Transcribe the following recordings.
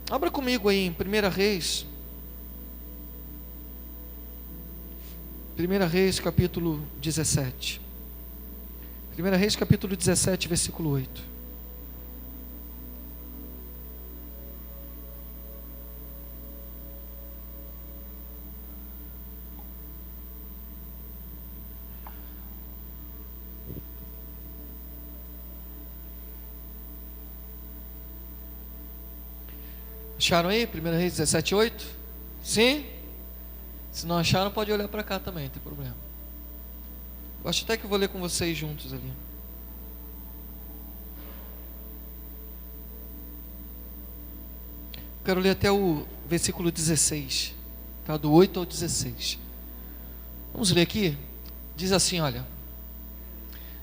Abra comigo aí em 1 Reis. 1 Reis capítulo 17. 1 Reis capítulo 17, versículo 8. Acharam aí? 1 Reis 17, 8? Sim? Se não acharam, pode olhar para cá também, não tem problema. Eu acho até que eu vou ler com vocês juntos ali. Quero ler até o versículo 16, tá? Do 8 ao 16. Vamos ler aqui? Diz assim, olha: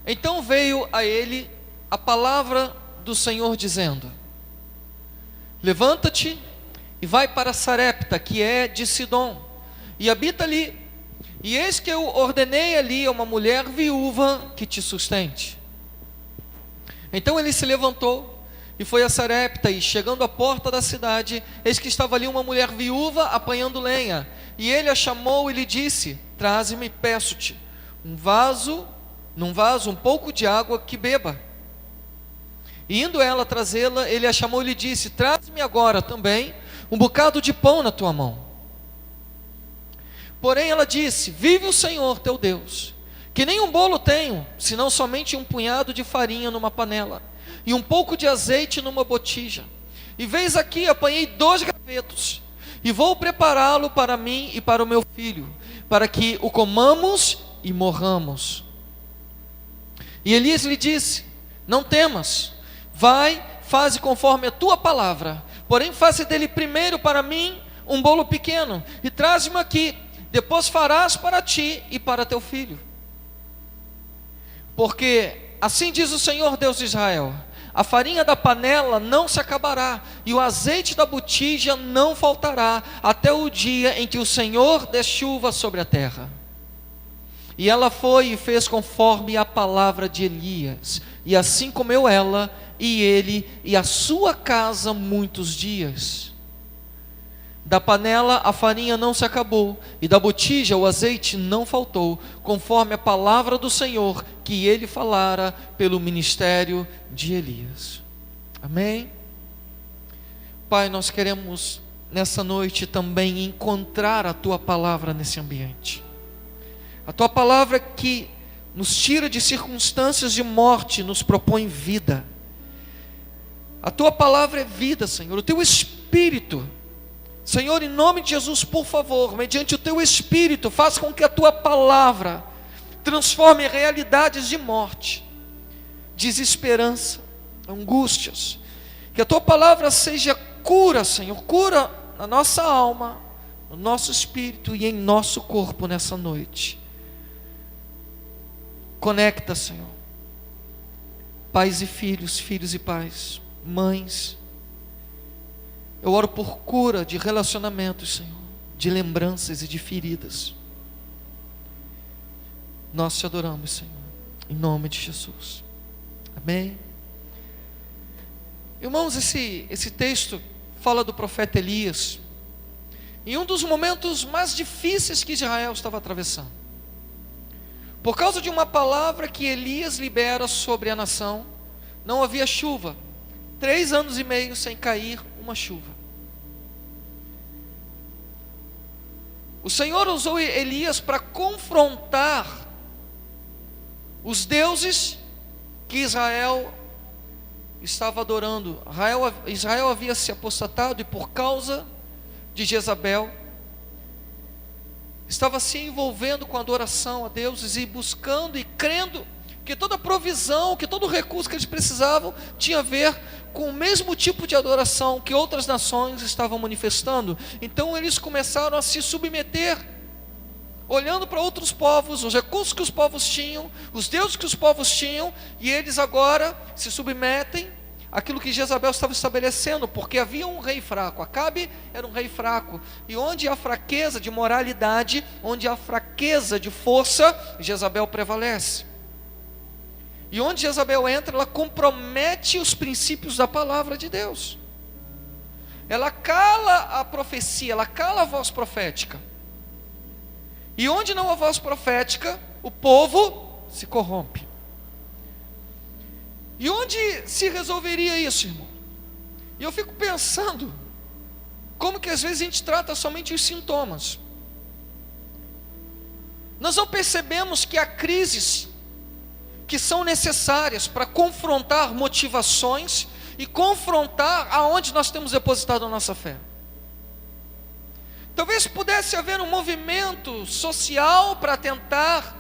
Então veio a ele a palavra do Senhor dizendo: Levanta-te e vai para Sarepta, que é de Sidom, e habita ali. E eis que eu ordenei ali a uma mulher viúva que te sustente. Então ele se levantou e foi a Sarepta, e chegando à porta da cidade, eis que estava ali uma mulher viúva apanhando lenha. E ele a chamou e lhe disse: Traze-me, peço-te, num vaso um pouco de água que beba. E indo ela trazê-la, ele a chamou e lhe disse: Traze-me agora também um bocado de pão na tua mão. Porém ela disse: Vive o Senhor teu Deus, que nem um bolo tenho, senão somente um punhado de farinha numa panela, e um pouco de azeite numa botija. E veis aqui, apanhei 2 gravetos, e vou prepará-lo para mim e para o meu filho, para que o comamos e morramos. E Elias lhe disse: Não temas, vai, faze conforme a tua palavra, porém faze dele primeiro para mim um bolo pequeno, e traze-me aqui, depois farás para ti e para teu filho. Porque assim diz o Senhor Deus de Israel: a farinha da panela não se acabará, e o azeite da botija não faltará, até o dia em que o Senhor der chuva sobre a terra. E ela foi e fez conforme a palavra de Elias, e assim comeu ela, e ele, e a sua casa muitos dias. Da panela a farinha não se acabou, e da botija o azeite não faltou, conforme a palavra do Senhor que ele falara pelo ministério de Elias. Amém? Pai, nós queremos nessa noite também encontrar a tua palavra nesse ambiente. A tua palavra que nos tira de circunstâncias de morte, nos propõe vida. A tua palavra é vida, Senhor. O teu Espírito, Senhor, em nome de Jesus, por favor, mediante o teu Espírito, faz com que a tua palavra transforme realidades de morte, desesperança, angústias. Que a tua palavra seja cura, Senhor, cura na nossa alma, no nosso espírito e em nosso corpo nessa noite. Conecta, Senhor, pais e filhos, filhos e pais, mães. Eu oro por cura de relacionamentos, Senhor, de lembranças e de feridas. Nós te adoramos, Senhor, em nome de Jesus. Amém? Irmãos, esse texto fala do profeta Elias, em um dos momentos mais difíceis que Israel estava atravessando. Por causa de uma palavra que Elias libera sobre a nação, não havia chuva, 3 anos e meio sem cair uma chuva. O Senhor usou Elias para confrontar os deuses que Israel estava adorando. Israel havia se apostatado, e por causa de Jezabel, estava se envolvendo com adoração a deuses, e buscando e crendo que toda provisão, que todo recurso que eles precisavam tinha a ver com o mesmo tipo de adoração que outras nações estavam manifestando. Então eles começaram a se submeter, olhando para outros povos, os recursos que os povos tinham, os deuses que os povos tinham, e eles agora se submetem àquilo que Jezabel estava estabelecendo, porque havia um rei fraco. Acabe era um rei fraco, e onde há fraqueza de moralidade, onde há fraqueza de força, Jezabel prevalece. E onde Jezabel entra, ela compromete os princípios da palavra de Deus. ela cala a profecia, ela cala a voz profética. E onde não há voz profética, o povo se corrompe. E onde se resolveria isso, irmão? E eu fico pensando, como que às vezes a gente trata somente os sintomas. Nós não percebemos que há crises que são necessárias para confrontar motivações e confrontar aonde nós temos depositado a nossa fé. Talvez pudesse haver um movimento social para tentar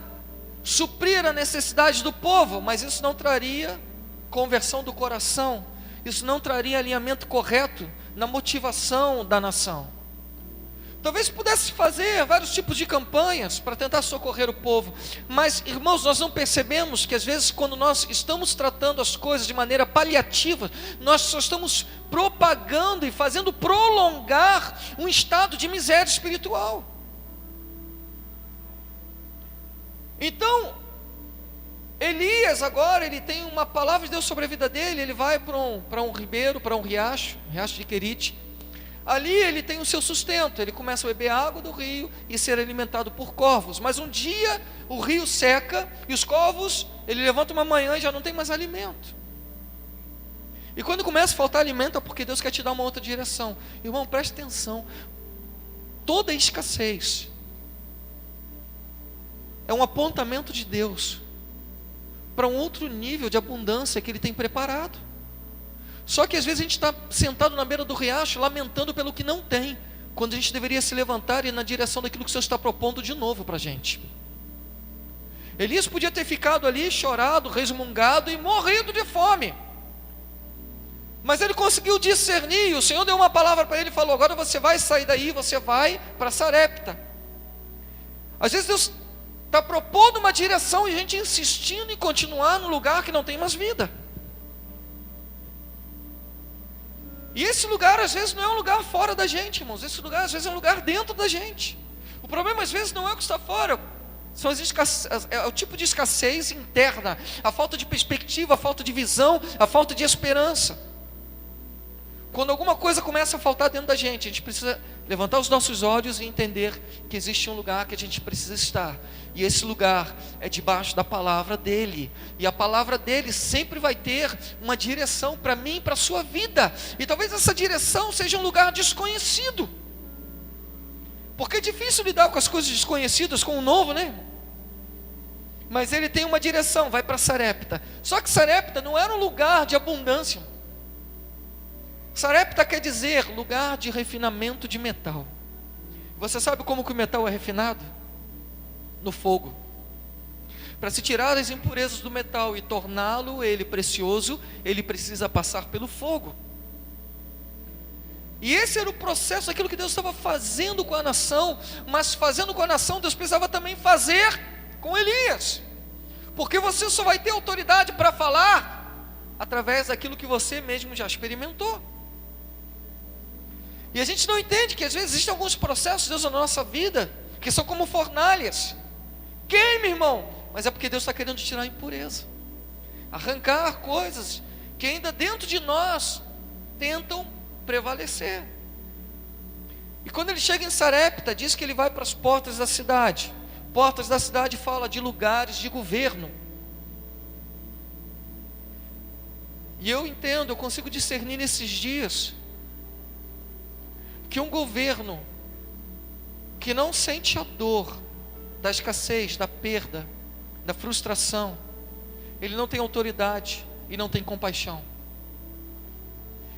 suprir a necessidade do povo, mas isso não traria conversão do coração, isso não traria alinhamento correto na motivação da nação. Talvez pudesse fazer vários tipos de campanhas para tentar socorrer o povo, mas, irmãos, nós não percebemos que às vezes quando nós estamos tratando as coisas de maneira paliativa, nós só estamos propagando e fazendo prolongar um estado de miséria espiritual. Então, Elias agora, ele tem uma palavra de Deus sobre a vida dele, ele vai para um ribeiro, para um riacho de Querite. Ali ele tem o seu sustento, ele começa a beber água do rio e ser alimentado por corvos. Mas um dia o rio seca e os corvos, ele levanta uma manhã e já não tem mais alimento. E quando começa a faltar alimento é porque Deus quer te dar uma outra direção. Irmão, preste atenção, toda escassez é um apontamento de Deus para um outro nível de abundância que Ele tem preparado. Só que às vezes a gente está sentado na beira do riacho, lamentando pelo que não tem, quando a gente deveria se levantar e ir na direção daquilo que o Senhor está propondo de novo para a gente. Elias podia ter ficado ali, chorado, resmungado e morrido de fome, mas ele conseguiu discernir, e o Senhor deu uma palavra para ele e falou: agora você vai sair daí, você vai para Sarepta. Às vezes Deus está propondo uma direção e a gente insistindo em continuar no lugar que não tem mais vida. E esse lugar às vezes não é um lugar fora da gente, irmãos. Esse lugar às vezes é um lugar dentro da gente. O problema às vezes não é o que está fora, são é o tipo de escassez interna, a falta de perspectiva, a falta de visão, a falta de esperança. Quando alguma coisa começa a faltar dentro da gente, a gente precisa levantar os nossos olhos e entender que existe um lugar que a gente precisa estar. E esse lugar é debaixo da palavra dEle. E a palavra dEle sempre vai ter uma direção para mim e para a sua vida. E talvez essa direção seja um lugar desconhecido. Porque é difícil lidar com as coisas desconhecidas, com o novo, né? Mas Ele tem uma direção, vai para Sarepta. Só que Sarepta não era um lugar de abundância. Sarepta quer dizer lugar de refinamento de metal. Você sabe como que o metal é refinado? No fogo. Para se tirar as impurezas do metal e torná-lo ele precioso, ele precisa passar pelo fogo. E esse era o processo, aquilo que Deus estava fazendo com a nação, mas fazendo com a nação, Deus precisava também fazer com Elias. Porque você só vai ter autoridade para falar através daquilo que você mesmo já experimentou. E a gente não entende que às vezes existem alguns processos, Deus, na nossa vida, que são como fornalhas. Queima, irmão, mas é porque Deus está querendo tirar a impureza, arrancar coisas que ainda dentro de nós tentam prevalecer. E quando ele chega em Sarepta, diz que ele vai para as portas da cidade. Portas da cidade fala de lugares de governo. E eu entendo, eu consigo discernir nesses dias que um governo que não sente a dor da escassez, da perda, da frustração, ele não tem autoridade e não tem compaixão.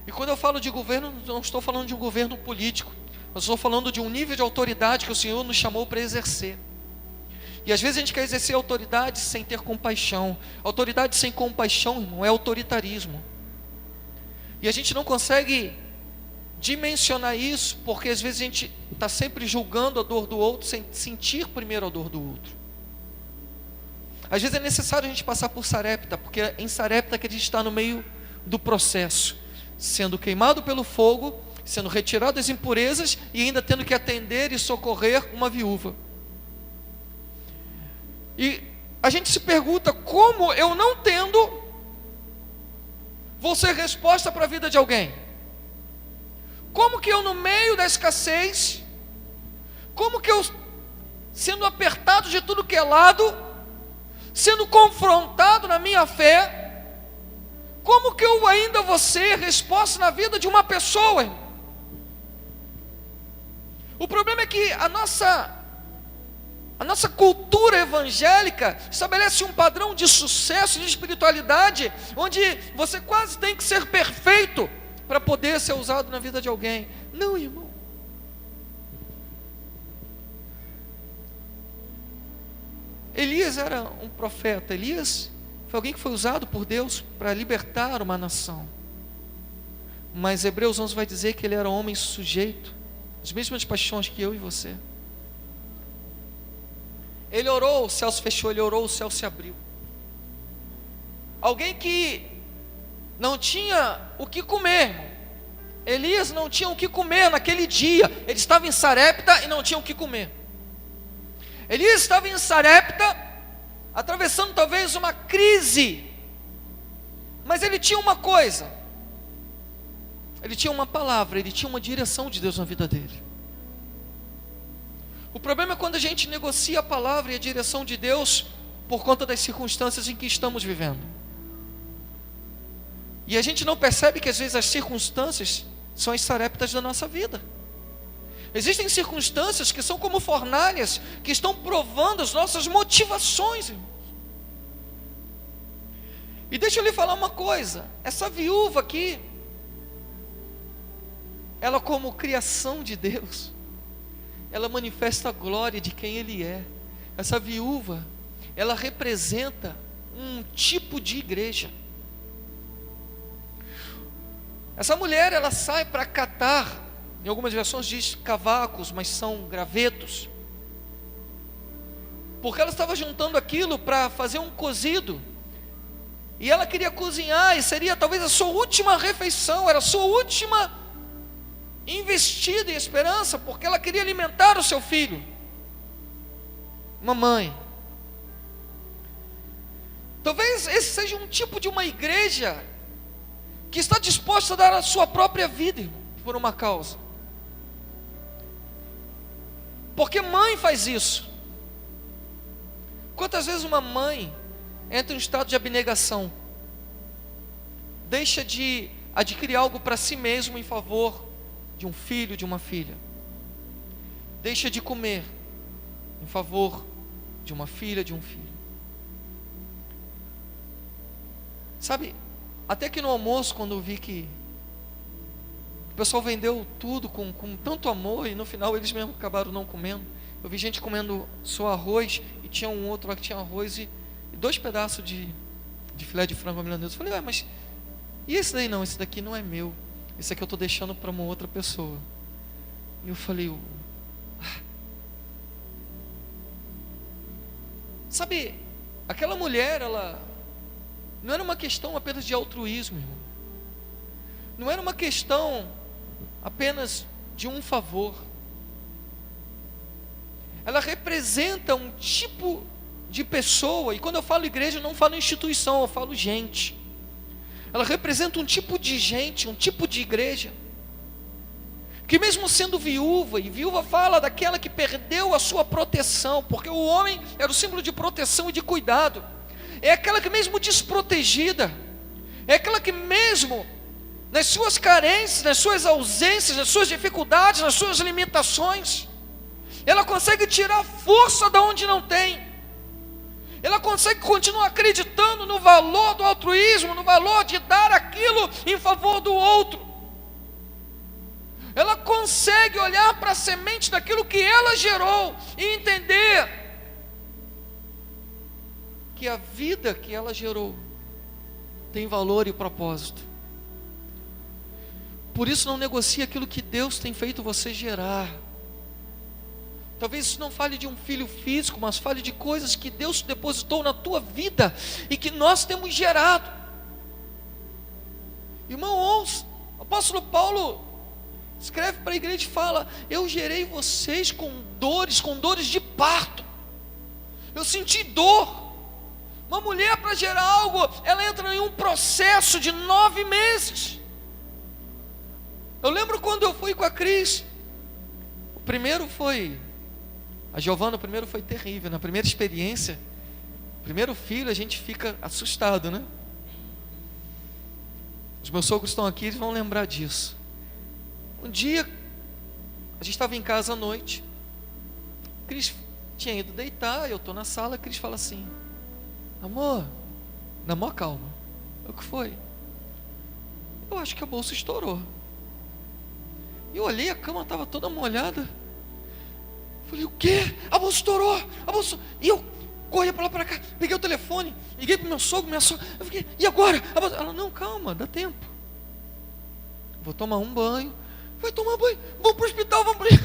E quando eu falo de governo, não estou falando de um governo político, eu estou falando de um nível de autoridade que o Senhor nos chamou para exercer. E às vezes a gente quer exercer autoridade sem ter compaixão. Autoridade sem compaixão, irmão, é autoritarismo. E a gente não consegue dimensionar isso, porque às vezes a gente está sempre julgando a dor do outro, sem sentir primeiro a dor do outro. Às vezes é necessário a gente passar por Sarepta, porque é em Sarepta que a gente está no meio do processo, sendo queimado pelo fogo, sendo retirado das impurezas e ainda tendo que atender e socorrer uma viúva. E a gente se pergunta, como eu não tendo, vou ser resposta para a vida de alguém? Como que eu, no meio da escassez, como que eu, sendo apertado de tudo que é lado, sendo confrontado na minha fé, como que eu ainda vou ser resposta na vida de uma pessoa, irmão? O problema é que a nossa cultura evangélica estabelece um padrão de sucesso, de espiritualidade, onde você quase tem que ser perfeito para poder ser usado na vida de alguém. Não, irmão. Elias era um profeta. Elias foi alguém que foi usado por Deus para libertar uma nação. Mas Hebreus 11 vai dizer que ele era um homem sujeito às mesmas paixões que eu e você. Ele orou, o céu se fechou. Ele orou, o céu se abriu. Alguém que não tinha o que comer, irmão. Elias não tinha o que comer naquele dia. Ele estava em Sarepta e não tinha o que comer. Elias estava em Sarepta, atravessando talvez uma crise, mas ele tinha uma coisa, ele tinha uma palavra, ele tinha uma direção de Deus na vida dele. O problema é quando a gente negocia a palavra e a direção de Deus por conta das circunstâncias em que estamos vivendo, e a gente não percebe que às vezes as circunstâncias são as sareptas da nossa vida. Existem circunstâncias que são como fornalhas, que estão provando as nossas motivações, irmãos. E deixa eu lhe falar uma coisa, essa viúva aqui, ela como criação de Deus, ela manifesta a glória de quem Ele é. Essa viúva, ela representa um tipo de igreja. Essa mulher, ela sai para catar, em algumas versões diz cavacos, mas são gravetos, porque ela estava juntando aquilo para fazer um cozido, e ela queria cozinhar, e seria talvez a sua última refeição, era a sua última investida em esperança, porque ela queria alimentar o seu filho. Uma mãe. Talvez esse seja um tipo de uma igreja que está disposta a dar a sua própria vida, irmão, por uma causa. Porque mãe faz isso. Quantas vezes uma mãe entra em um estado de abnegação, deixa de adquirir algo para si mesmo em favor de um filho, de uma filha, deixa de comer em favor de uma filha, de um filho. Sabe, até que no almoço, quando eu vi que o pessoal vendeu tudo com tanto amor, e no final eles mesmos acabaram não comendo. Eu vi gente comendo só arroz, e tinha um outro lá que tinha arroz e 2 pedaços de filé de frango milanesa. Eu falei, mas e esse daí não? Esse daqui não é meu, esse aqui eu estou deixando para uma outra pessoa. E eu falei, sabe, aquela mulher, ela não era uma questão apenas de altruísmo, irmão. Não era uma questão apenas de um favor. Ela representa um tipo de pessoa, e quando eu falo igreja, eu não falo instituição, eu falo gente. Ela representa um tipo de gente, um tipo de igreja, que mesmo sendo viúva, e viúva fala daquela que perdeu a sua proteção, porque o homem era o símbolo de proteção e de cuidado, é aquela que mesmo desprotegida, é aquela que mesmo nas suas carências, nas suas ausências, nas suas dificuldades, nas suas limitações, ela consegue tirar força da onde não tem, ela consegue continuar acreditando no valor do altruísmo, no valor de dar aquilo em favor do outro. Ela consegue olhar para a semente daquilo que ela gerou e entender que a vida que ela gerou tem valor e propósito. Por isso não negocie aquilo que Deus tem feito você gerar. Talvez isso não fale de um filho físico, mas fale de coisas que Deus depositou na tua vida e que nós temos gerado. Irmão, ouça, o apóstolo Paulo escreve para a igreja e fala: eu gerei vocês com dores de parto. Eu senti dor. Uma mulher, para gerar algo, ela entra em um processo de 9 meses. Eu lembro quando eu fui com a Cris. A Giovana, o primeiro foi terrível. Na primeira experiência, primeiro filho, a gente fica assustado, né? Os meus sogros estão aqui, eles vão lembrar disso. Um dia, a gente estava em casa à noite. Cris tinha ido deitar, eu estou na sala. A Cris fala assim: amor, na maior calma, o que foi? Eu acho que a bolsa estourou. Eu olhei, a cama estava toda molhada. Falei: o quê? A bolsa estourou, a bolsa... E eu corri para lá para cá, peguei o telefone, liguei para o meu sogro, minha sogra. Eu fiquei: e agora? Ela: não, calma, dá tempo. Vou tomar um banho. Vai tomar banho, vamos para o hospital, vamos para...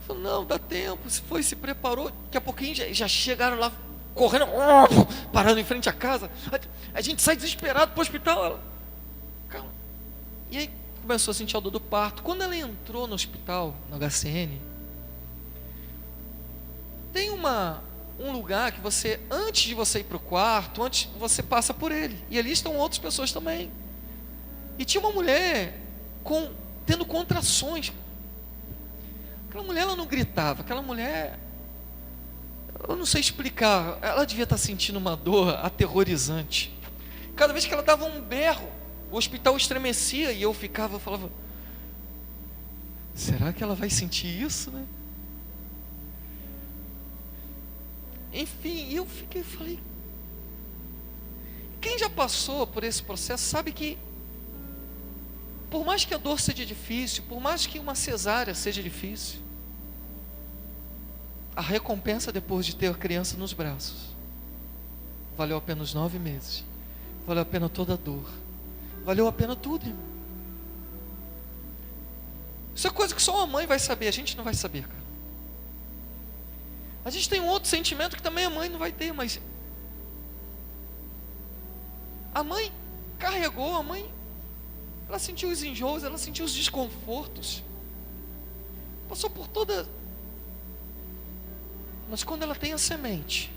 Falei: não, dá tempo. Se preparou. Daqui a pouquinho já chegaram lá, correndo, parando em frente à casa. A gente sai desesperado para o hospital. Ela: calma. E aí começou a sentir a dor do parto. Quando ela entrou no hospital, no HCN, tem um lugar que você, antes de você ir para o quarto, antes você passa por ele. E ali estão outras pessoas também. E tinha uma mulher tendo contrações. Aquela mulher, ela não gritava. Aquela mulher, eu não sei explicar. Ela devia estar sentindo uma dor aterrorizante. Cada vez que ela dava um berro, o hospital estremecia. E eu falava: será que ela vai sentir isso, né? Enfim, eu falei, quem já passou por esse processo sabe que, por mais que a dor seja difícil, por mais que uma cesárea seja difícil, a recompensa depois de ter a criança nos braços valeu a pena os 9 meses, valeu a pena toda a dor, valeu a pena tudo, irmão. Isso é coisa que só uma mãe vai saber, a gente não vai saber, cara. A gente tem um outro sentimento que também a mãe não vai ter, mas a mãe carregou, ela sentiu os enjoos, ela sentiu os desconfortos, passou por toda. Mas quando ela tem a semente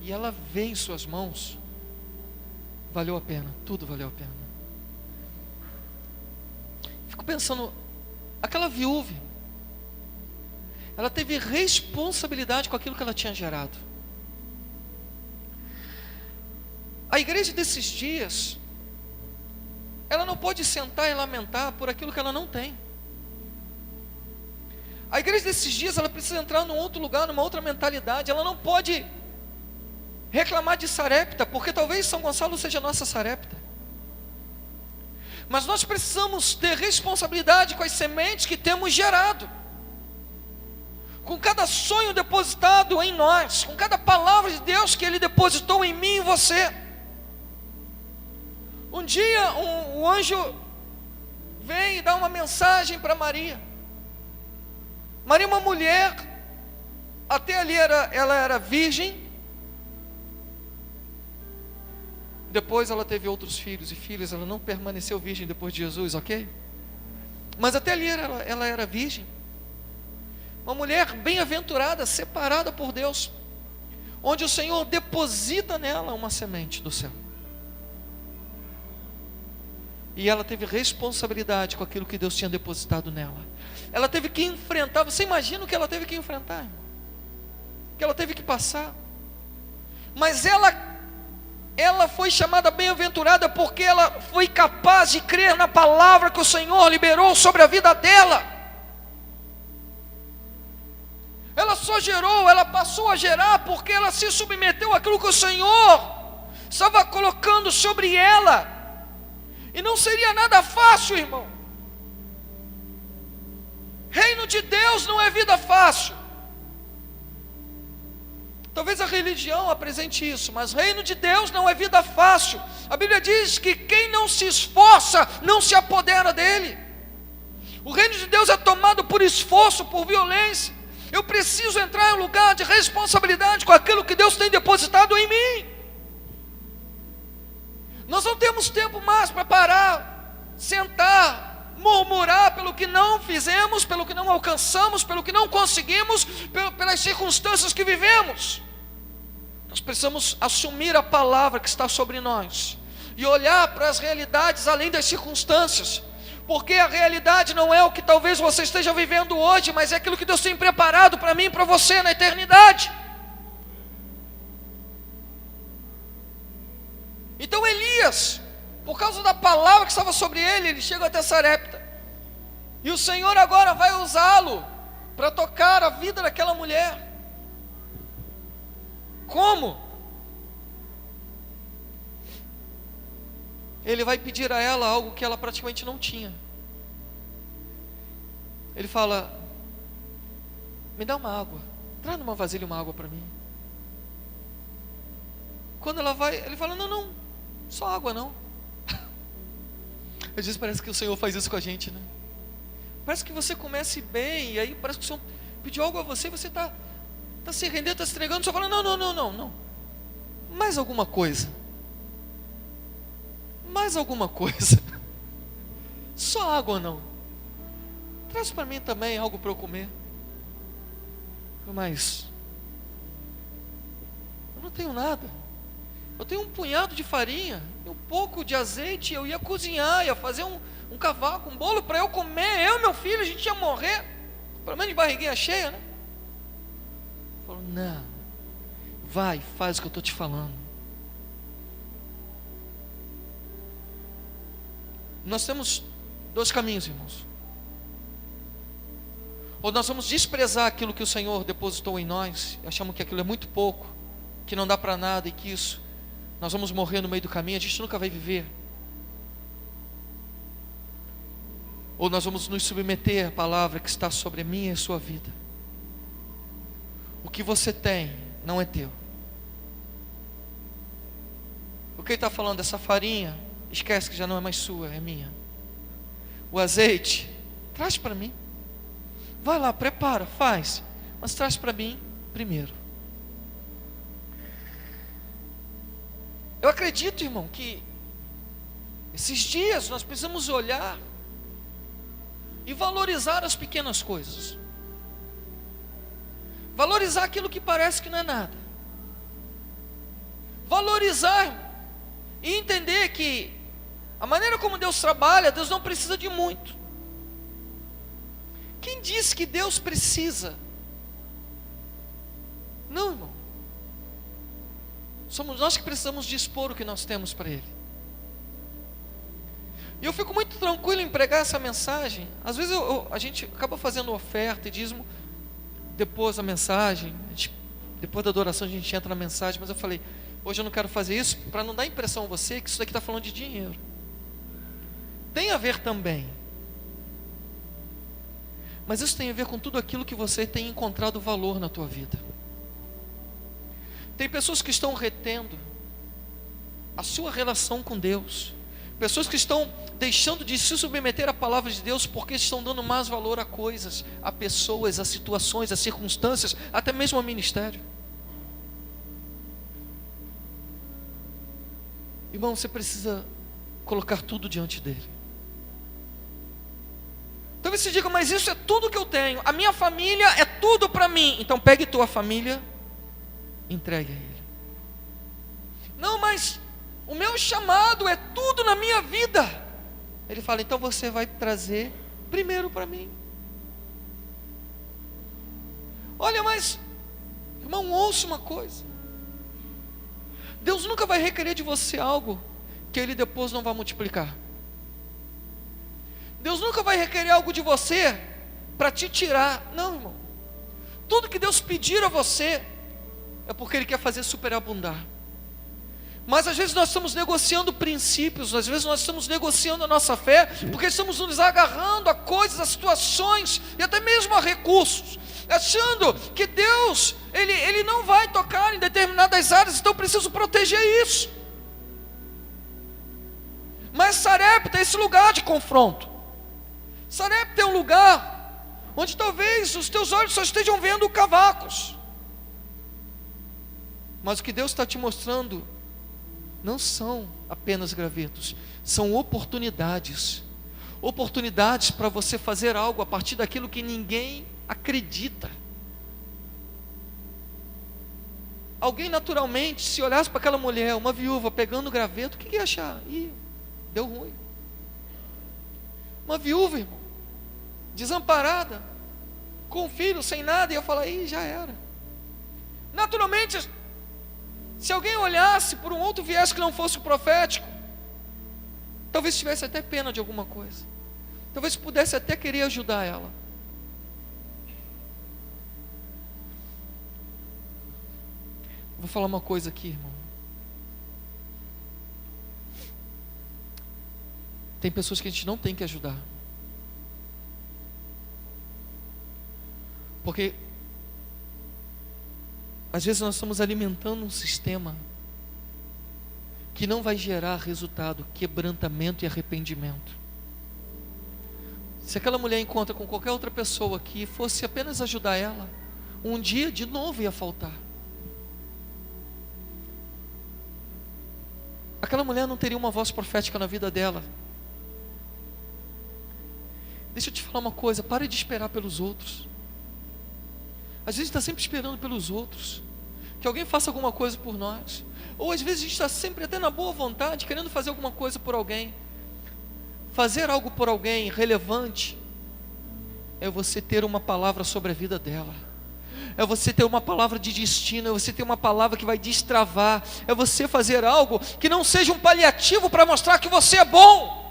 e ela vê em suas mãos, valeu a pena, tudo valeu a pena. Fico pensando, aquela viúva, ela teve responsabilidade com aquilo que ela tinha gerado. A igreja desses dias, ela não pode sentar e lamentar por aquilo que ela não tem. A igreja desses dias, ela precisa entrar num outro lugar, numa outra mentalidade. Ela não pode reclamar de Sarepta, porque talvez São Gonçalo seja a nossa Sarepta. Mas nós precisamos ter responsabilidade com as sementes que temos gerado, com cada sonho depositado em nós, com cada palavra de Deus que Ele depositou em mim e em você. Um dia um anjo vem e dá uma mensagem para Maria. Maria, uma mulher, até ali ela era virgem, depois ela teve outros filhos e filhas, ela não permaneceu virgem depois de Jesus, ok? Mas até ali ela era virgem. Uma mulher bem-aventurada, separada por Deus, onde o Senhor deposita nela uma semente do céu. E ela teve responsabilidade com aquilo que Deus tinha depositado nela. Ela teve que enfrentar, você imagina o que ela teve que enfrentar, irmão? O que ela teve que passar. Mas ela foi chamada bem-aventurada porque ela foi capaz de crer na palavra que o Senhor liberou sobre a vida dela. Ela só gerou, ela passou a gerar porque ela se submeteu àquilo que o Senhor estava colocando sobre ela. E não seria nada fácil, irmão. Reino de Deus não é vida fácil. Talvez a religião apresente isso, mas reino de Deus não é vida fácil. A Bíblia diz que quem não se esforça, não se apodera dele. O reino de Deus é tomado por esforço, por violência. Eu preciso entrar em um lugar de responsabilidade com aquilo que Deus tem depositado em mim. Nós não temos tempo mais para parar, sentar, murmurar pelo que não fizemos, pelo que não alcançamos, pelo que não conseguimos, pelas circunstâncias que vivemos. Nós precisamos assumir a palavra que está sobre nós e olhar para as realidades além das circunstâncias, porque a realidade não é o que talvez você esteja vivendo hoje, mas é aquilo que Deus tem preparado para mim e para você na eternidade. Então Elias, por causa da palavra que estava sobre ele chega até Sarepta, e o Senhor agora vai usá-lo para tocar a vida daquela mulher. Como? Ele vai pedir a ela algo que ela praticamente não tinha. Ele fala: me dá uma água, traz numa vasilha uma água para mim. Quando ela vai, ele fala: não, só água não. Às vezes parece que o Senhor faz isso com a gente, né? Parece que você comece bem, e aí parece que o Senhor pediu algo a você, você está se rendendo, está se entregando, só fala: não, mais alguma coisa, só água não, traz para mim também algo para eu comer. Mas eu não tenho nada, eu tenho um punhado de farinha, um pouco de azeite, eu ia cozinhar, ia fazer um cavaco, um bolo para eu comer, eu e meu filho, a gente ia morrer, pelo menos de barriguinha cheia, né? Falou: não, vai, faz o que eu estou te falando. Nós temos dois caminhos, irmãos. Ou nós vamos desprezar aquilo que o Senhor depositou em nós, e achamos que aquilo é muito pouco, que não dá para nada, e que isso, nós vamos morrer no meio do caminho, a gente nunca vai viver. Ou nós vamos nos submeter à palavra que está sobre a minha e a sua vida. O que você tem não é teu. O que ele está falando? Essa farinha, esquece que já não é mais sua, é minha. O azeite, traz para mim. Vai lá, prepara, faz, mas traz para mim primeiro. Eu acredito, irmão, que esses dias nós precisamos olhar e valorizar as pequenas coisas. Valorizar aquilo que parece que não é nada. Valorizar e entender que a maneira como Deus trabalha, Deus não precisa de muito. Quem disse que Deus precisa? Não, irmão. Somos nós que precisamos dispor o que nós temos para Ele. E eu fico muito tranquilo em pregar essa mensagem. Às vezes a gente acaba fazendo oferta e dízimo depois da mensagem, depois da adoração a gente entra na mensagem, mas eu falei: hoje eu não quero fazer isso para não dar impressão a você que isso daqui está falando de dinheiro. Tem a ver também, mas isso tem a ver com tudo aquilo que você tem encontrado valor na tua vida. Tem pessoas que estão retendo a sua relação com Deus, pessoas que estão deixando de se submeter à palavra de Deus porque estão dando mais valor a coisas, a pessoas, a situações, a circunstâncias, até mesmo ao ministério. Irmão, você precisa colocar tudo diante dele. Talvez você diga: mas isso é tudo que eu tenho, a minha família é tudo para mim. Então pegue tua família, entregue a ele. Não, mas o meu chamado é tudo na minha vida. Ele fala: então você vai trazer primeiro para mim. Olha, mas irmão, ouça uma coisa: Deus nunca vai requerer de você algo que Ele depois não vai multiplicar. Deus nunca vai requerer algo de você para te tirar. Não, irmão. Tudo que Deus pedir a você é porque Ele quer fazer superabundar. Mas às vezes nós estamos negociando princípios, às vezes nós estamos negociando a nossa fé, porque estamos nos agarrando a coisas, a situações e até mesmo a recursos, achando que Deus, Ele não vai tocar em determinadas áreas, então eu preciso proteger isso. Mas Sarepta é esse lugar de confronto. Sarepta é um lugar onde talvez os teus olhos só estejam vendo cavacos, mas o que Deus está te mostrando não são apenas gravetos, são oportunidades. Oportunidades para você fazer algo a partir daquilo que ninguém acredita. Alguém naturalmente, se olhasse para aquela mulher, uma viúva pegando o graveto, o que ia achar? Ih, deu ruim. Uma viúva, irmão, desamparada, com um filho, sem nada, ia falar, ih, já era. Naturalmente, se alguém olhasse por um outro viés que não fosse o profético, talvez tivesse até pena de alguma coisa, talvez pudesse até querer ajudar ela. Vou falar uma coisa aqui, irmão. Tem pessoas que a gente não tem que ajudar, porque às vezes nós estamos alimentando um sistema que não vai gerar resultado, quebrantamento e arrependimento. Se aquela mulher encontra com qualquer outra pessoa que fosse apenas ajudar ela, um dia de novo ia faltar. Aquela mulher não teria uma voz profética na vida dela. Deixa eu te falar uma coisa, pare de esperar pelos outros. Às vezes a gente está sempre esperando pelos outros, que alguém faça alguma coisa por nós. Ou às vezes a gente está sempre até na boa vontade, querendo fazer alguma coisa por alguém. Fazer algo por alguém relevante é você ter uma palavra sobre a vida dela, é você ter uma palavra de destino, é você ter uma palavra que vai destravar, é você fazer algo que não seja um paliativo para mostrar que você é bom.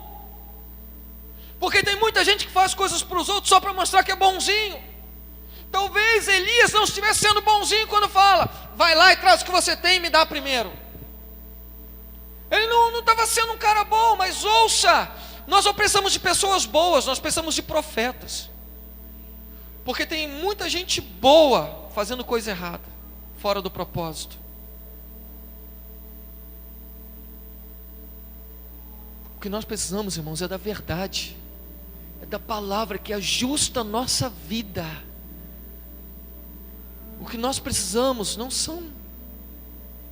Porque tem muita gente que faz coisas para os outros só para mostrar que é bonzinho. Talvez Elias não estivesse sendo bonzinho quando fala, vai lá e traz o que você tem e me dá primeiro. Ele não estava sendo um cara bom, mas ouça, nós não precisamos de pessoas boas, nós precisamos de profetas. Porque tem muita gente boa fazendo coisa errada, fora do propósito. O que nós precisamos, irmãos, é da verdade, é da palavra que ajusta a nossa vida. O que nós precisamos não são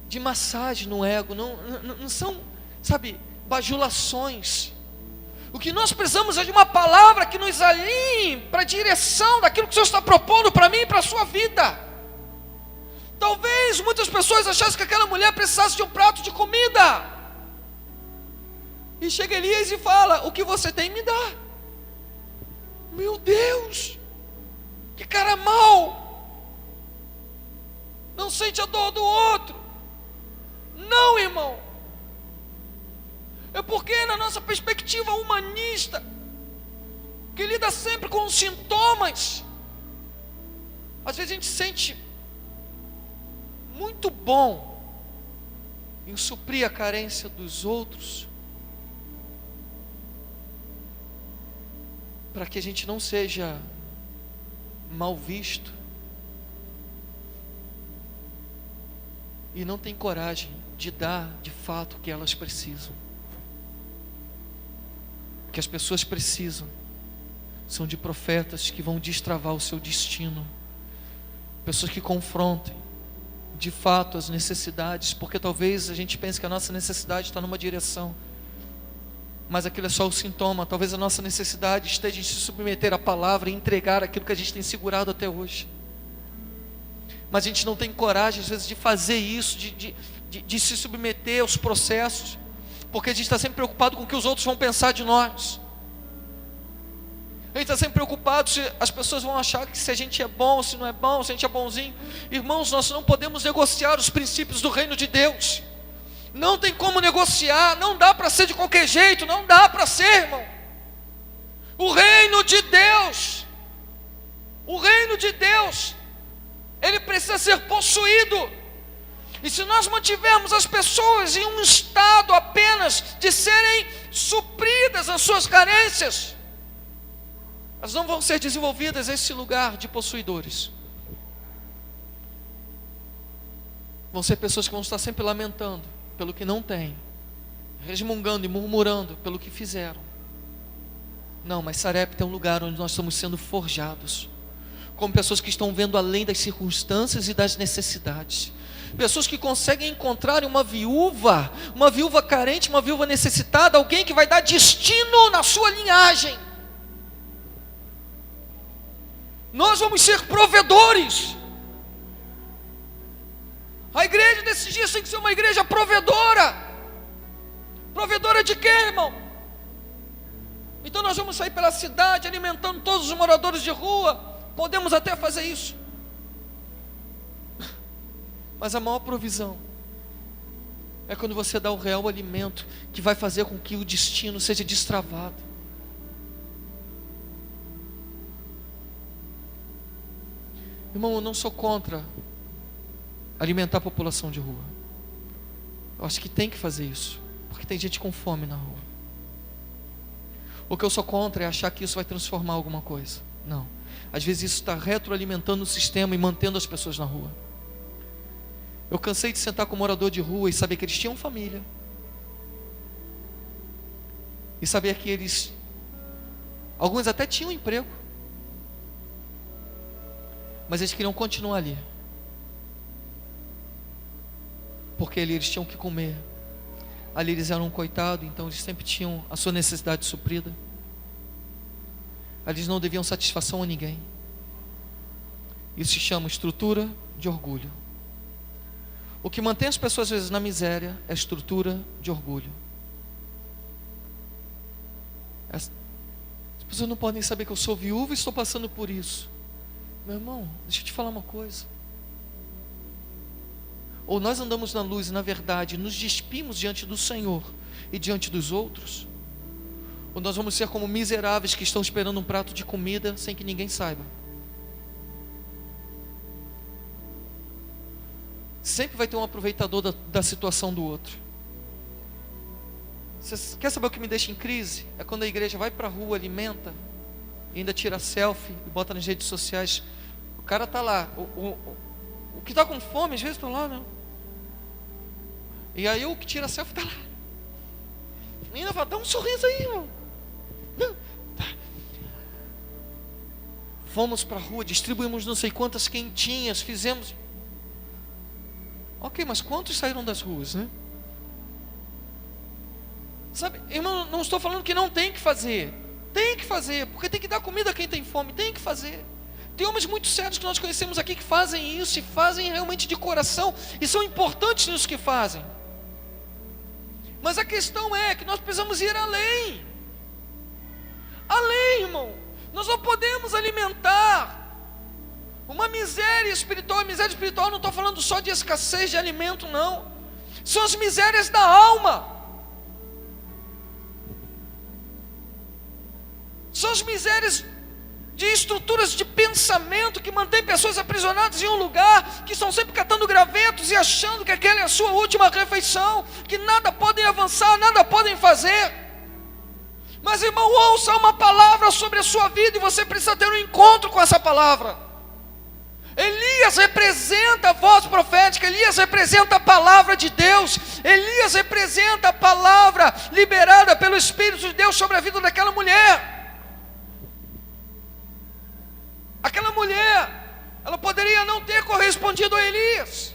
de massagem no ego, não são, sabe, bajulações. O que nós precisamos é de uma palavra que nos alinhe para a direção daquilo que o Senhor está propondo para mim e para a sua vida. Talvez muitas pessoas achassem que aquela mulher precisasse de um prato de comida. E chega Elias e fala, o que você tem me dá. Meu Deus, que cara mau. Não sente a dor do outro. Não, irmão. É porque na nossa perspectiva humanista, que lida sempre com os sintomas, às vezes a gente sente muito bom em suprir a carência dos outros, para que a gente não seja mal visto, e não tem coragem de dar de fato o que elas precisam. O que as pessoas precisam são de profetas que vão destravar o seu destino, pessoas que confrontem de fato as necessidades, porque talvez a gente pense que a nossa necessidade está numa direção, mas aquilo é só o sintoma. Talvez a nossa necessidade esteja em se submeter à palavra e entregar aquilo que a gente tem segurado até hoje. Mas a gente não tem coragem às vezes de fazer isso, de se submeter aos processos, porque a gente está sempre preocupado com o que os outros vão pensar de nós. A gente está sempre preocupado se as pessoas vão achar que se a gente é bom, se não é bom, se a gente é bonzinho. Irmãos, nós não podemos negociar os princípios do reino de Deus. Não tem como negociar, não dá para ser de qualquer jeito, não dá para ser, irmão. O reino de Deus, ele precisa ser possuído. E se nós mantivermos as pessoas em um estado apenas de serem supridas as suas carências, elas não vão ser desenvolvidas esse lugar de possuidores. Vão ser pessoas que vão estar sempre lamentando pelo que não têm, resmungando e murmurando pelo que fizeram. Não, mas Sarepta é um lugar onde nós estamos sendo forjados como pessoas que estão vendo além das circunstâncias e das necessidades. Pessoas que conseguem encontrar uma viúva carente, uma viúva necessitada, alguém que vai dar destino na sua linhagem. Nós vamos ser provedores. A igreja desses dias tem que ser uma igreja provedora. Provedora de quê, irmão? Então nós vamos sair pela cidade alimentando todos os moradores de rua. Podemos até fazer isso. Mas a maior provisão é quando você dá o real alimento que vai fazer com que o destino seja destravado. Irmão, eu não sou contra alimentar a população de rua. Eu acho que tem que fazer isso, porque tem gente com fome na rua. O que eu sou contra é achar que isso vai transformar alguma coisa. Não. Às vezes isso está retroalimentando o sistema e mantendo as pessoas na rua. Eu cansei de sentar com um morador de rua e saber que eles tinham família. E saber que alguns até tinham emprego. Mas eles queriam continuar ali. Porque ali eles tinham que comer. Ali eles eram um coitado, então eles sempre tinham a sua necessidade suprida. Ali eles não deviam satisfação a ninguém. Isso se chama estrutura de orgulho. O que mantém as pessoas às vezes na miséria é a estrutura de orgulho. As pessoas não podem saber que eu sou viúva e estou passando por isso. Meu irmão, deixa eu te falar uma coisa. Ou nós andamos na luz e na verdade nos despimos diante do Senhor e diante dos outros, ou nós vamos ser como miseráveis que estão esperando um prato de comida sem que ninguém saiba. Sempre vai ter um aproveitador da situação do outro. Você quer saber o que me deixa em crise? É quando a igreja vai para a rua, alimenta, e ainda tira selfie e bota nas redes sociais. O cara está lá, o que está com fome às vezes está lá, né? E aí o que tira selfie está lá. E ainda fala, dá um sorriso aí, irmão. Tá. Fomos para a rua, distribuímos não sei quantas quentinhas, fizemos. Ok, mas quantos saíram das ruas, né? Sabe, irmão, não estou falando que não tem que fazer. Tem que fazer, porque tem que dar comida a quem tem fome. Tem que fazer. Tem homens muito sérios que nós conhecemos aqui que fazem isso, e fazem realmente de coração, e são importantes nisso que fazem. Mas a questão é que nós precisamos ir além. Além, irmão. Nós não podemos alimentar uma miséria espiritual. A miséria espiritual não estou falando só de escassez de alimento, não. São as misérias da alma. São as misérias de estruturas de pensamento que mantêm pessoas aprisionadas em um lugar, que estão sempre catando gravetos e achando que aquela é a sua última refeição, que nada podem avançar, nada podem fazer. Mas, irmão, ouça uma palavra sobre a sua vida e você precisa ter um encontro com essa palavra. Elias representa a voz profética, Elias representa a palavra de Deus, Elias representa a palavra liberada pelo Espírito de Deus sobre a vida daquela mulher. Aquela mulher, ela poderia não ter correspondido a Elias.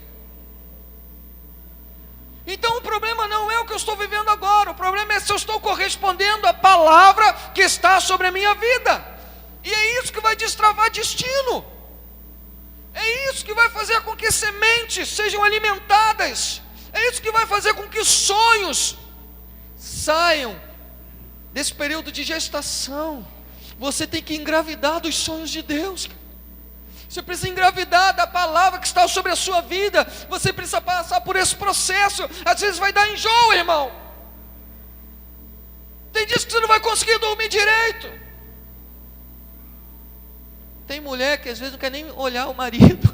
Então o problema não é o que eu estou vivendo agora, o problema é se eu estou correspondendo à palavra que está sobre a minha vida. E é isso que vai destravar destino. É isso que vai fazer com que sementes sejam alimentadas. É isso que vai fazer com que sonhos saiam desse período de gestação. Você tem que engravidar dos sonhos de Deus. Você precisa engravidar da palavra que está sobre a sua vida. Você precisa passar por esse processo. Às vezes vai dar enjoo, irmão. Tem dias que você não vai conseguir dormir direito. Tem mulher que às vezes não quer nem olhar o marido.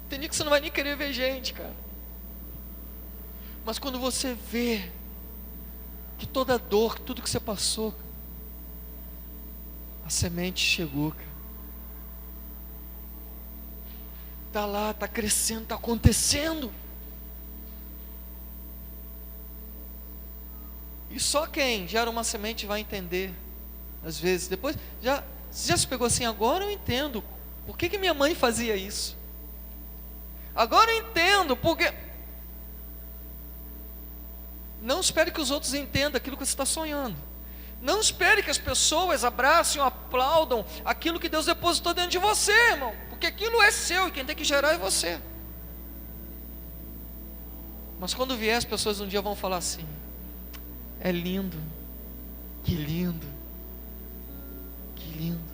Tem dia que você não vai nem querer ver gente, cara. Mas quando você vê que toda dor, que tudo que você passou, a semente chegou, cara. Está lá, está crescendo, está acontecendo. E só quem gera uma semente vai entender. Às vezes, depois, você já se pegou assim, agora eu entendo. Por que minha mãe fazia isso? Agora eu entendo, porque... Não espere que os outros entendam aquilo que você está sonhando. Não espere que as pessoas abracem ou aplaudam aquilo que Deus depositou dentro de você, irmão. Porque aquilo é seu e quem tem que gerar é você. Mas quando vier, as pessoas um dia vão falar assim: é lindo, que lindo, que lindo.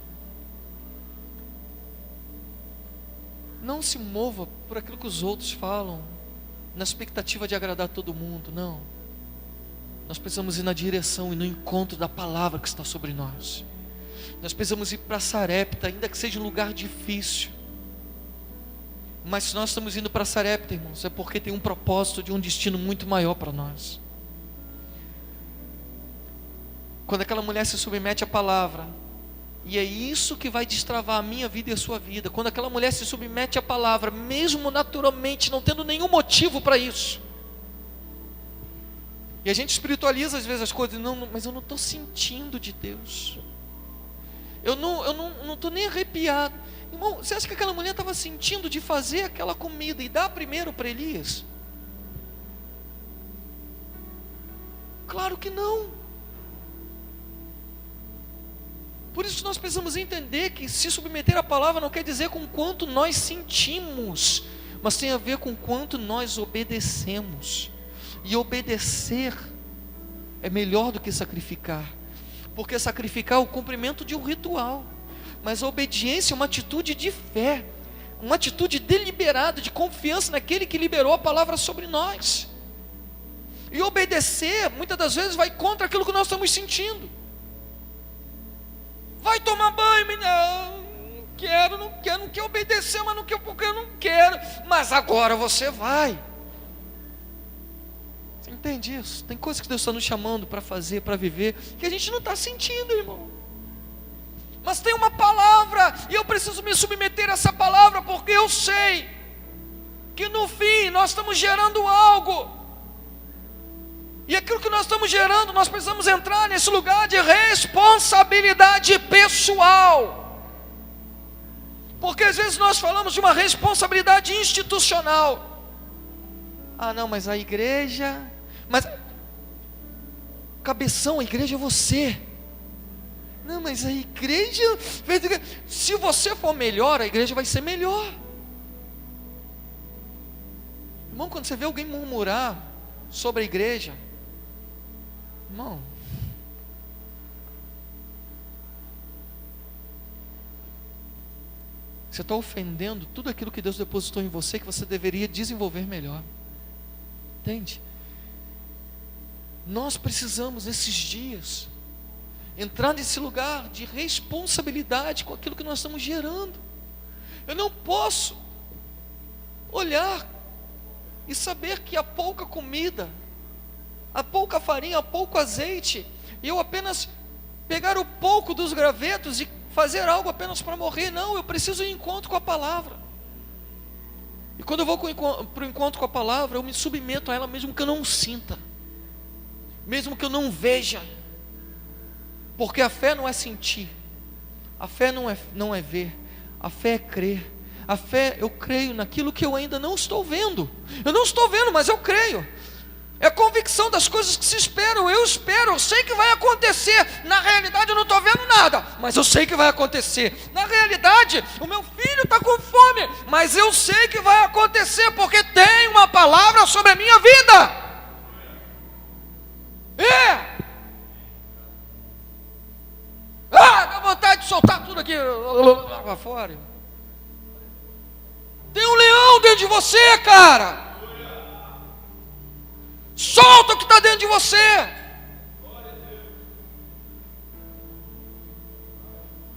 Não se mova por aquilo que os outros falam, na expectativa de agradar todo mundo, não. Nós precisamos ir na direção e no encontro da palavra que está sobre nós. Nós precisamos ir para Sarepta, ainda que seja um lugar difícil. Mas se nós estamos indo para Sarepta, irmãos, é porque tem um propósito de um destino muito maior para nós. Quando aquela mulher se submete à palavra, e é isso que vai destravar a minha vida e a sua vida. Quando aquela mulher se submete à palavra, mesmo naturalmente, não tendo nenhum motivo para isso. E a gente espiritualiza às vezes as coisas, não, mas eu não estou sentindo de Deus. Eu não estou nem arrepiado. Irmão, você acha que aquela mulher estava sentindo de fazer aquela comida e dar primeiro para Elias? Claro que não. Por isso nós precisamos entender que se submeter à palavra não quer dizer com quanto nós sentimos, mas tem a ver com quanto nós obedecemos. E obedecer é melhor do que sacrificar, porque sacrificar é o cumprimento de um ritual, mas a obediência é uma atitude de fé, uma atitude deliberada, de confiança naquele que liberou a palavra sobre nós. E obedecer, muitas das vezes, vai contra aquilo que nós estamos sentindo. Vai tomar banho, menina. Não quero obedecer, mas não quero porque eu não quero. Mas agora você vai. Você entende isso? Tem coisas que Deus está nos chamando para fazer, para viver, que a gente não está sentindo, irmão. Mas tem uma palavra, e eu preciso me submeter a essa palavra, porque eu sei que no fim nós estamos gerando algo. E aquilo que nós estamos gerando, nós precisamos entrar nesse lugar de responsabilidade pessoal. Porque às vezes nós falamos de uma responsabilidade institucional. Ah não, mas a igreja... Mas cabeção, a igreja é você. Não, mas a igreja... Se você for melhor, a igreja vai ser melhor. Irmão, quando você vê alguém murmurar sobre a igreja, irmão, você está ofendendo tudo aquilo que Deus depositou em você, que você deveria desenvolver melhor. Entende? Nós precisamos, nesses dias, entrar nesse lugar de responsabilidade com aquilo que nós estamos gerando. Eu não posso olhar e saber que há pouca comida, há pouca farinha, há pouco azeite, e eu apenas pegar o pouco dos gravetos e fazer algo apenas para morrer. Não, eu preciso ir em encontro com a palavra. E quando eu vou para o encontro com a palavra, eu me submeto a ela mesmo que eu não sinta, mesmo que eu não veja, porque a fé não é sentir, a fé não é ver, a fé é crer. A fé, eu creio naquilo que eu ainda não estou vendo. Eu não estou vendo, mas eu creio. É a convicção das coisas que se esperam. Eu espero, eu sei que vai acontecer. Na realidade eu não estou vendo nada, mas eu sei que vai acontecer. Na realidade, o meu filho está com fome, mas eu sei que vai acontecer, porque tem uma palavra sobre a minha vida. Dá vontade de soltar tudo aqui lá fora. Tem um leão dentro de você, cara. Solta o que está dentro de você.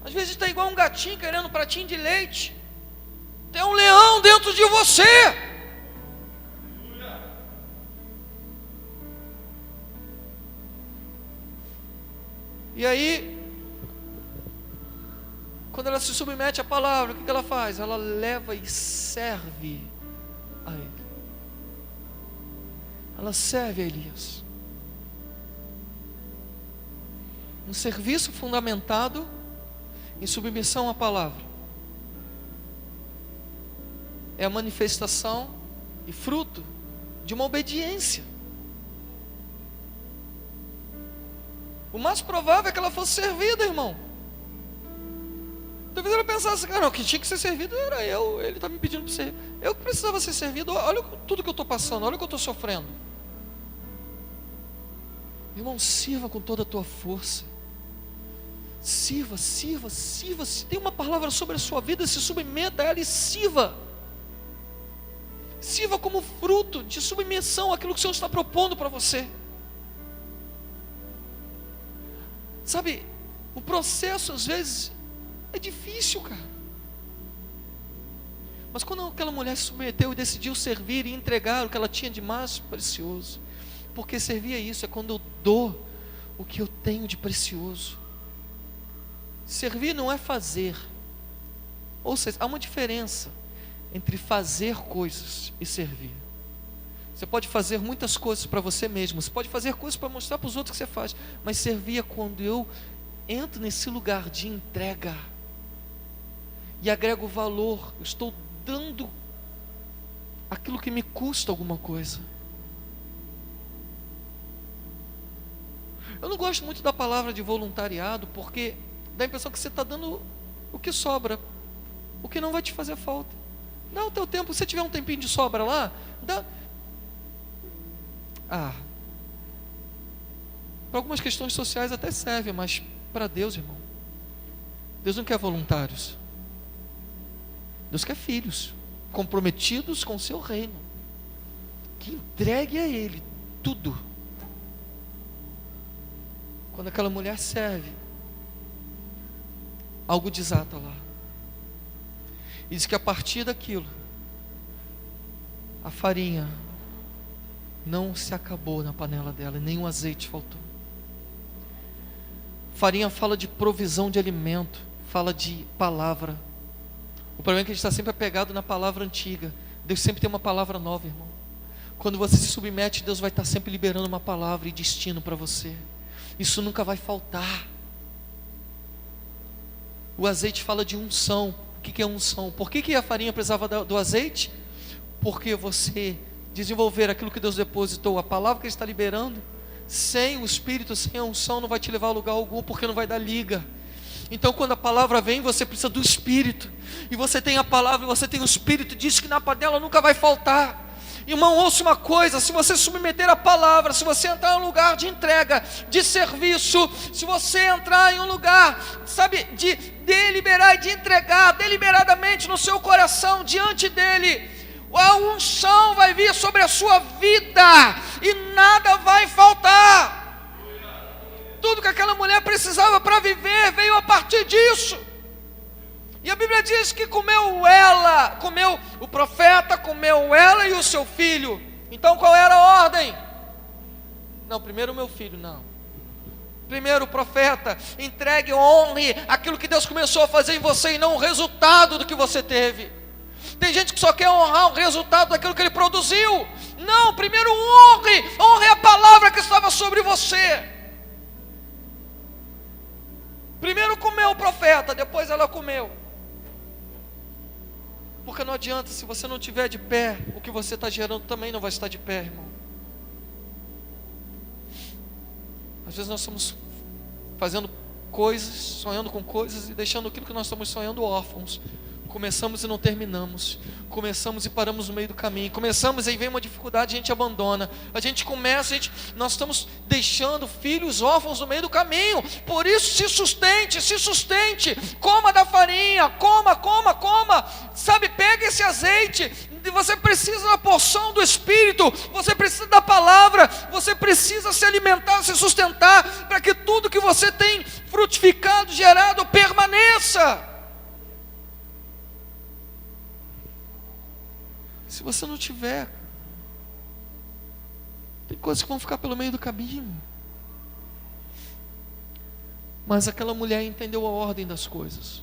Às vezes está igual um gatinho querendo um pratinho de leite. Tem um leão dentro de você. E aí, quando ela se submete à palavra, o que ela faz? Ela leva e serve a ele. Ela serve a Elias. Um serviço fundamentado em submissão à palavra. É a manifestação e fruto de uma obediência. O mais provável é que ela fosse servida, irmão. Talvez ela pensasse, cara, o que tinha que ser servido era eu, ele está me pedindo para ser. Eu que precisava ser servido, olha tudo que eu estou passando, olha o que eu estou sofrendo. Irmão, sirva com toda a tua força. Sirva. Se tem uma palavra sobre a sua vida, se submeta a ela e sirva. Sirva como fruto de submissão àquilo que o Senhor está propondo para você. Sabe, o processo às vezes é difícil, cara. Mas quando aquela mulher se submeteu e decidiu servir e entregar o que ela tinha de mais precioso, porque servir é isso, é quando eu dou o que eu tenho de precioso. Servir não é fazer. Ou seja, há uma diferença entre fazer coisas e servir. Você pode fazer muitas coisas para você mesmo, você pode fazer coisas para mostrar para os outros que você faz, mas servir é quando eu entro nesse lugar de entrega e agrego valor. Eu estou dando aquilo que me custa alguma coisa. Eu não gosto muito da palavra de voluntariado, porque dá a impressão que você está dando o que sobra, o que não vai te fazer falta. Dá o teu tempo, se tiver um tempinho de sobra lá, dá. Para algumas questões sociais até serve, mas para Deus, irmão, Deus não quer voluntários. Deus quer filhos comprometidos com o seu reino, que entregue a Ele tudo. Quando aquela mulher serve, algo desata lá. E diz que a partir daquilo, a farinha não se acabou na panela dela, nem o azeite faltou. Farinha fala de provisão de alimento, fala de palavra. O problema é que a gente está sempre apegado na palavra antiga. Deus sempre tem uma palavra nova, irmão. Quando você se submete, Deus vai estar sempre liberando uma palavra e destino para você. Isso nunca vai faltar. O azeite fala de unção. O que é unção? Por que a farinha precisava do azeite? Porque você desenvolver aquilo que Deus depositou, a palavra que Ele está liberando, sem o Espírito, sem a unção, não vai te levar a lugar algum, porque não vai dar liga. Então quando a palavra vem, você precisa do Espírito, e você tem a palavra, você tem o Espírito, diz que na panela nunca vai faltar. Irmão, ouça uma coisa: se você submeter a palavra, se você entrar em um lugar de entrega, de serviço, se você entrar em um lugar, sabe, de deliberar e de entregar deliberadamente no seu coração diante dEle, a unção vai vir sobre a sua vida e nada vai faltar. Tudo que aquela mulher precisava para viver veio a partir disso. E a Bíblia diz que comeu o profeta, comeu ela e o seu filho. Então qual era a ordem? Não, primeiro o meu filho, não. Primeiro o profeta, entregue, honre aquilo que Deus começou a fazer em você e não o resultado do que você teve. Tem gente que só quer honrar o resultado daquilo que ele produziu. Não, primeiro honre a palavra que estava sobre você. Primeiro comeu o profeta, depois ela comeu. Porque não adianta, se você não estiver de pé, o que você está gerando também não vai estar de pé, irmão. Às vezes nós estamos fazendo coisas, sonhando com coisas e deixando aquilo que nós estamos sonhando órfãos. Começamos e não terminamos. Começamos e paramos no meio do caminho. Começamos e aí vem uma dificuldade, a gente abandona. A gente começa, nós estamos deixando filhos órfãos no meio do caminho. Por isso se sustente. Coma da farinha, coma. Sabe, pega esse azeite. Você precisa da porção do Espírito. Você precisa da palavra. Você precisa se alimentar, se sustentar, para que tudo que você tem frutificado, gerado, permaneça. Se você não tiver, tem coisas que vão ficar pelo meio do caminho. Mas aquela mulher entendeu a ordem das coisas.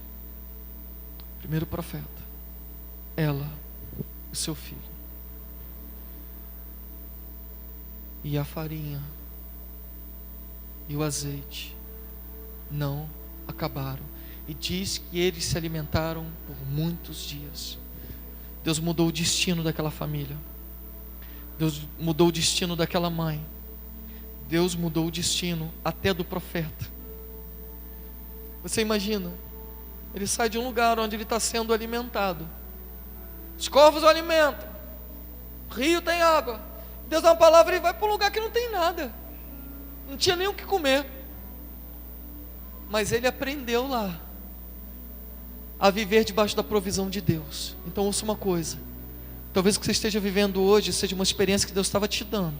Primeiro o profeta, ela, o seu filho. E a farinha e o azeite não acabaram. E diz que eles se alimentaram por muitos dias. Deus mudou o destino daquela família. Deus mudou o destino daquela mãe. Deus mudou o destino até do profeta. Você imagina? Ele sai de um lugar onde ele está sendo alimentado. Os corvos o alimentam. O rio tem água. Deus dá uma palavra e vai para um lugar que não tem nada. Não tinha nem o que comer. Mas ele aprendeu lá a viver debaixo da provisão de Deus. Então ouça uma coisa. Talvez o que você esteja vivendo hoje seja uma experiência que Deus estava te dando,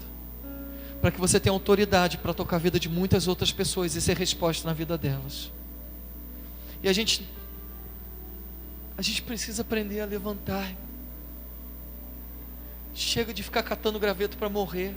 para que você tenha autoridade para tocar a vida de muitas outras pessoas e ser resposta na vida delas. E a gente precisa aprender a levantar. Chega de ficar catando graveto para morrer.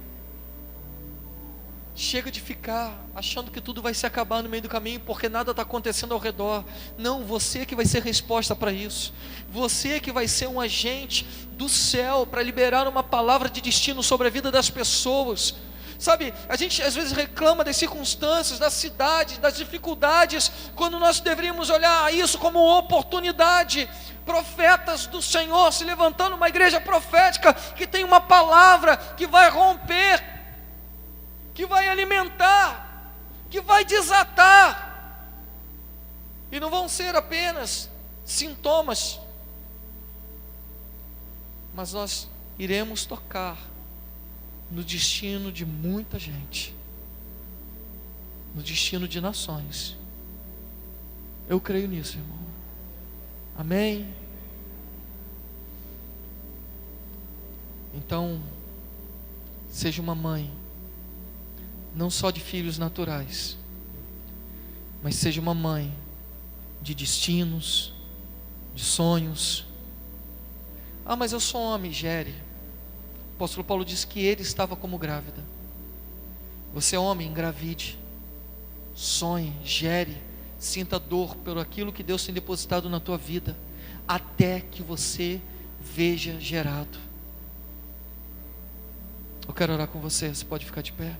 Chega de ficar achando que tudo vai se acabar no meio do caminho, porque nada está acontecendo ao redor. Não, você que vai ser resposta para isso. Você que vai ser um agente do céu para liberar uma palavra de destino sobre a vida das pessoas. Sabe, a gente às vezes reclama das circunstâncias, da cidade, das dificuldades, quando nós deveríamos olhar isso como oportunidade. Profetas do Senhor se levantando, uma igreja profética que tem uma palavra que vai romper, que vai alimentar, que vai desatar. E não vão ser apenas sintomas, mas nós iremos tocar no destino de muita gente, no destino de nações. Eu creio nisso, irmão. Amém? Então, seja uma mãe, não só de filhos naturais, mas seja uma mãe de destinos, de sonhos. Ah, mas eu sou homem, gere. O apóstolo Paulo disse que ele estava como grávida. Você é homem, engravide, sonhe, gere, sinta dor por aquilo que Deus tem depositado na tua vida, até que você veja gerado. Eu quero orar com você, você pode ficar de pé?